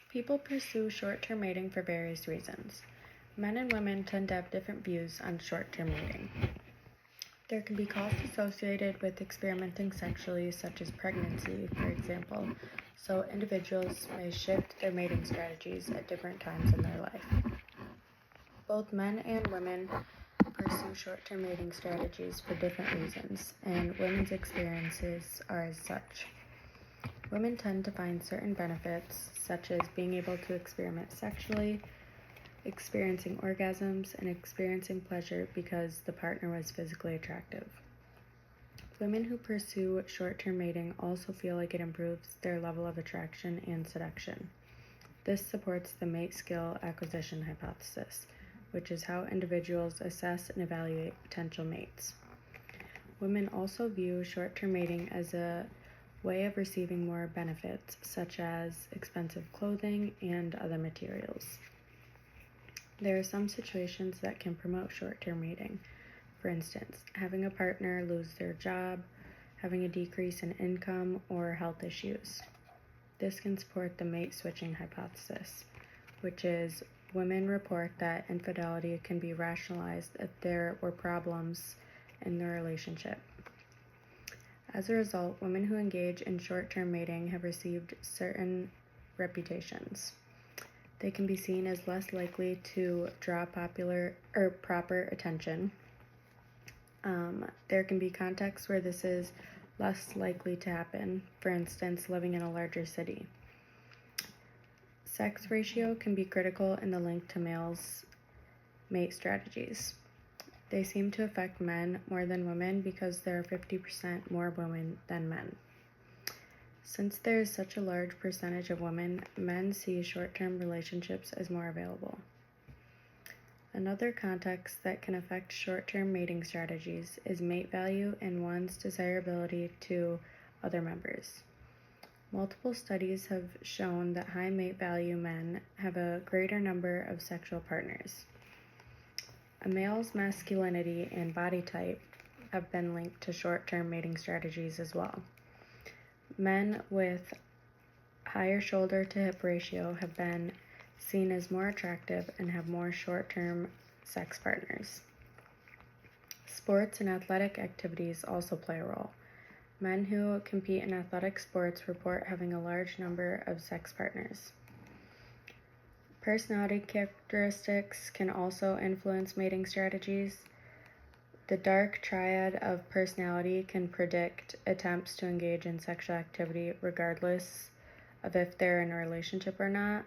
People pursue short-term mating for various reasons. Men and women tend to have different views on short-term mating. There can be costs associated with experimenting sexually, such as pregnancy, for example, so individuals may shift their mating strategies at different times in their life. Both men and women pursue short-term mating strategies for different reasons, and women's experiences are as such. Women tend to find certain benefits, such as being able to experiment sexually, experiencing orgasms, and experiencing pleasure because the partner was physically attractive. Women who pursue short-term mating also feel like it improves their level of attraction and seduction. This supports the mate skill acquisition hypothesis, which is how individuals assess and evaluate potential mates. Women also view short-term mating as a way of receiving more benefits, such as expensive clothing and other materials. There are some situations that can promote short-term mating. For instance, having a partner lose their job, having a decrease in income, or health issues. This can support the mate switching hypothesis, which is women report that infidelity can be rationalized if there were problems in the relationship. As a result, women who engage in short-term mating have received certain reputations. They can be seen as less likely to draw proper attention. There can be contexts where this is less likely to happen, for instance, living in a larger city. Sex ratio can be critical in the link to males' mate strategies. They seem to affect men more than women because there are 50% more women than men. Since there is such a large percentage of women, men see short-term relationships as more available. Another context that can affect short-term mating strategies is mate value and one's desirability to other members. Multiple studies have shown that high mate value men have a greater number of sexual partners. A male's masculinity and body type have been linked to short-term mating strategies as well. Men with higher shoulder to hip ratio have been seen as more attractive and have more short-term sex partners. Sports and athletic activities also play a role. Men who compete in athletic sports report having a large number of sex partners. Personality characteristics can also influence mating strategies. The dark triad of personality can predict attempts to engage in sexual activity regardless of if they're in a relationship or not,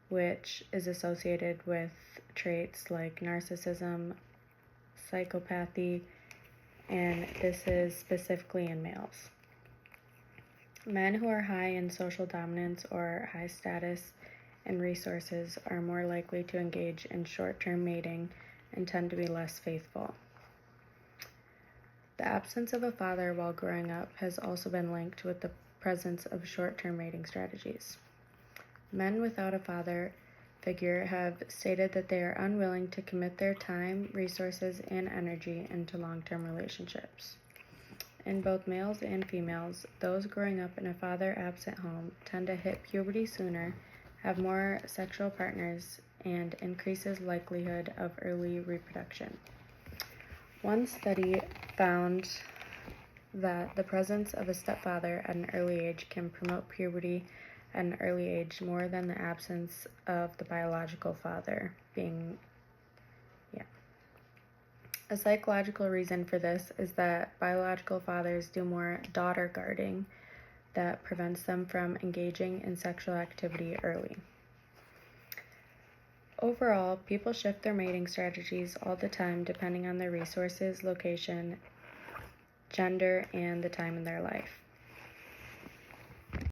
which is associated with traits like narcissism, psychopathy, and this is specifically in males. Men who are high in social dominance or high status and resources are more likely to engage in short-term mating and tend to be less faithful. The absence of a father while growing up has also been linked with the presence of short-term mating strategies. Men without a father figure have stated that they are unwilling to commit their time, resources, and energy into long-term relationships. In both males and females, those growing up in a father-absent home tend to hit puberty sooner, have more sexual partners, and increases likelihood of early reproduction. One study found that the presence of a stepfather at an early age can promote puberty at an early age more than the absence of the biological father A psychological reason for this is that biological fathers do more daughter guarding that prevents them from engaging in sexual activity early. Overall, people shift their mating strategies all the time depending on their resources, location, gender, and the time in their life.